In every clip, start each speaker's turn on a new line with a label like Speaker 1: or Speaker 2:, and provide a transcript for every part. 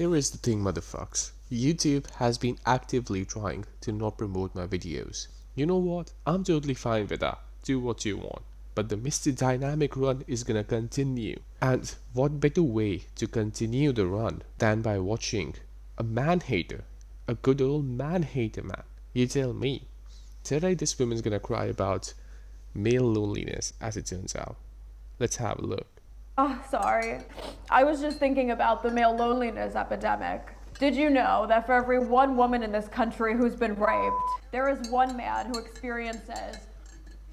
Speaker 1: Here is the thing, motherfucks. YouTube has been actively trying to not promote my videos. You know what? I'm totally fine with that. Do what you want. But the Mr. Dynamic run is gonna continue. And what better way to continue the run than by watching a man hater? A good old man hater, man. You tell me. Today this woman's gonna cry about male loneliness, as it turns out. Let's have a look.
Speaker 2: Oh, sorry. I was just thinking about the male loneliness epidemic. Did you know that for every one woman in this country who's been raped, there is one man who experiences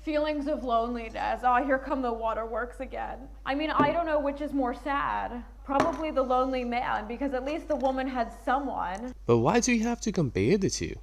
Speaker 2: feelings of loneliness? Oh, here come the waterworks again. I mean, I don't know which is more sad. Probably the lonely man, because at least the woman had someone.
Speaker 1: But why do you have to compare the two?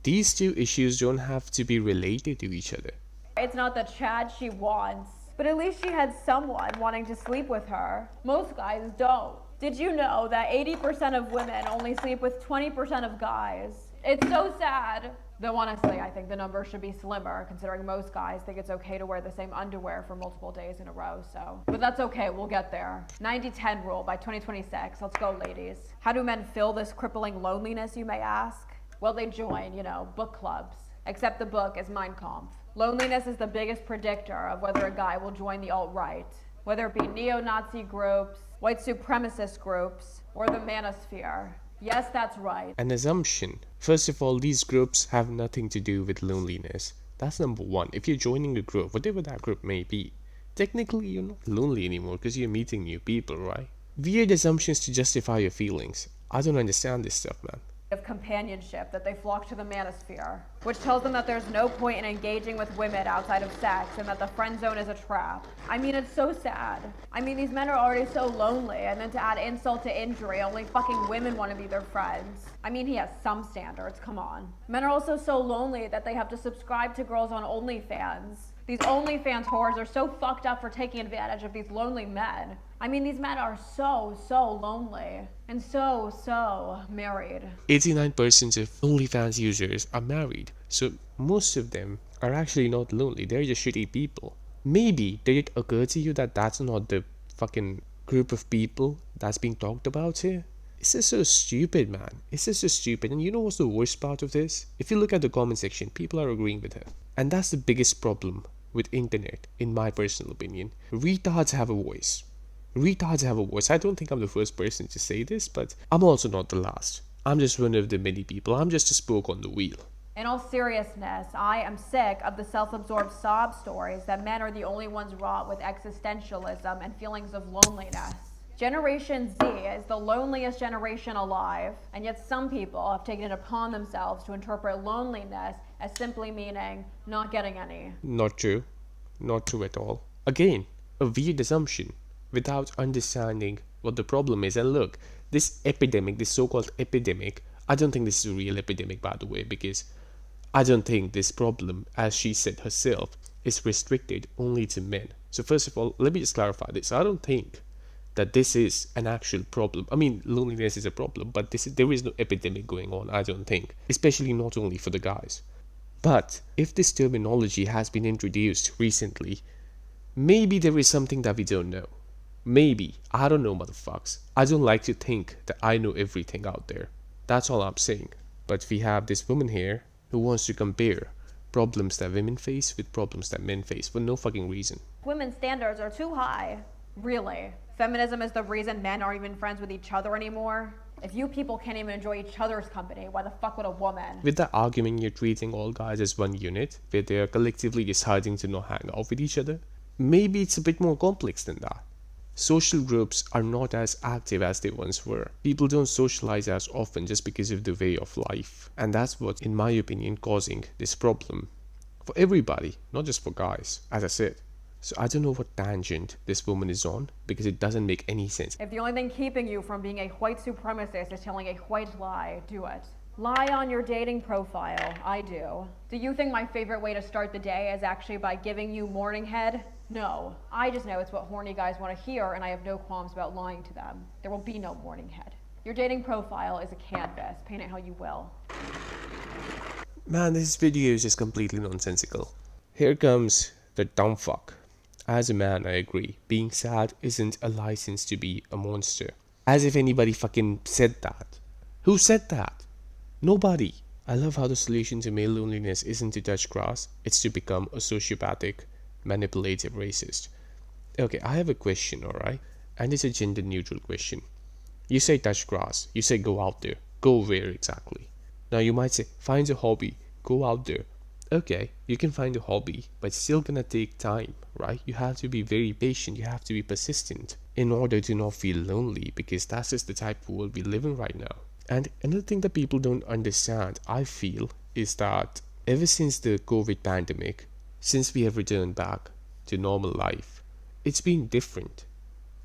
Speaker 1: These two issues don't have to be related to each other.
Speaker 2: It's not the Chad she wants, but at least she had someone wanting to sleep with her. Most guys don't. Did you know that 80% of women only sleep with 20% of guys? It's so sad. Though honestly, I think the number should be slimmer, considering most guys think it's okay to wear the same underwear for multiple days in a row, so. But that's okay, we'll get there. 90-10 rule by 2026. Let's go, ladies. How do men fill this crippling loneliness, you may ask? Well, they join, book clubs. Except the book is Mein Kampf. Loneliness is the biggest predictor of whether a guy will join the alt-right, whether it be neo-Nazi groups, white supremacist groups, or the manosphere. Yes, that's right.
Speaker 1: An assumption. First of all, these groups have nothing to do with loneliness. That's number one. If you're joining a group, whatever that group may be, technically you're not lonely anymore because you're meeting new people, right? Weird assumptions to justify your feelings. I don't understand this stuff, man.
Speaker 2: Of companionship that they flock to the manosphere, which tells them that there's no point in engaging with women outside of sex and that the friend zone is a trap. I mean, it's so sad. I mean, these men are already so lonely, and then to add insult to injury, only fucking women want to be their friends. I mean, he has some standards, come on. Men are also so lonely that they have to subscribe to girls on OnlyFans. These OnlyFans whores are so fucked up for taking advantage of these lonely men. I mean, these men are so lonely and so married.
Speaker 1: 89% of OnlyFans users are married, so most of them are actually not lonely, they're just shitty people. Maybe did it occur to you that that's not the fucking group of people that's being talked about here? It's just so stupid, man. It's just so stupid. And you know what's the worst part of this? If you look at the comment section, people are agreeing with her. And that's the biggest problem with internet, in my personal opinion. Retards have a voice. Retards have a voice. I don't think I'm the first person to say this, but I'm also not the last. I'm just one of the many people. I'm just a spoke on the wheel.
Speaker 2: In all seriousness, I am sick of the self-absorbed sob stories that men are the only ones wrought with existentialism and feelings of loneliness. Generation Z is the loneliest generation alive, and yet some people have taken it upon themselves to interpret loneliness as simply meaning not getting any.
Speaker 1: Not true. Not true at all. Again, a weird assumption without understanding what the problem is. And look, this epidemic, this so-called epidemic, I don't think this is a real epidemic, by the way, because I don't think this problem, as she said herself, is restricted only to men. So first of all, let me just clarify this. I don't think that this is an actual problem. I mean, loneliness is a problem, but there is no epidemic going on, I don't think. Especially not only for the guys. But if this terminology has been introduced recently, maybe there is something that we don't know. Maybe. I don't know, motherfucks. I don't like to think that I know everything out there. That's all I'm saying. But we have this woman here who wants to compare problems that women face with problems that men face for no fucking reason.
Speaker 2: Women's standards are too high. Really? Feminism is the reason men aren't even friends with each other anymore? If you people can't even enjoy each other's company, why the fuck would a woman?
Speaker 1: With that argument, you're treating all guys as one unit, where they are collectively deciding to not hang out with each other. Maybe it's a bit more complex than that. Social groups are not as active as they once were. People don't socialize as often just because of the way of life. And that's what, in my opinion, causing this problem. For everybody, not just for guys, as I said. So I don't know what tangent this woman is on, because it doesn't make any sense.
Speaker 2: If the only thing keeping you from being a white supremacist is telling a white lie, do it. Lie on your dating profile. I do. Do you think my favorite way to start the day is actually by giving you morning head? No. I just know it's what horny guys want to hear, and I have no qualms about lying to them. There will be no morning head. Your dating profile is a canvas. Paint it how you will.
Speaker 1: Man, this video is just completely nonsensical. Here comes the dumb fuck. As a man, I agree. Being sad isn't a license to be a monster. As if anybody fucking said that. Who said that? Nobody. I love how the solution to male loneliness isn't to touch grass, it's to become a sociopathic, manipulative racist. Okay, I have a question, alright? And it's a gender neutral question. You say touch grass, you say go out there. Go where exactly? Now you might say, find a hobby, go out there. Okay, you can find a hobby, but it's still gonna take time, right? You have to be very patient, you have to be persistent in order to not feel lonely, because that's just the type of world we live in right now. And another thing that people don't understand, I feel, is that ever since the COVID pandemic, since we have returned back to normal life, it's been different.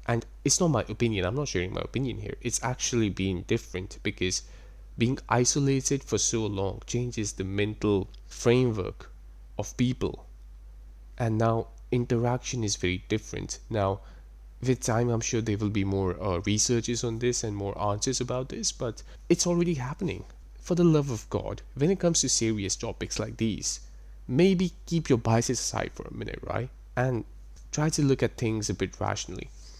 Speaker 1: And it's not my opinion, I'm not sharing my opinion here. It's actually been different because being isolated for so long changes the mental framework of people. And now interaction is very different. Now, with time, I'm sure there will be more researches on this and more answers about this, but it's already happening. For the love of God, when it comes to serious topics like these, maybe keep your biases aside for a minute, right? And try to look at things a bit rationally.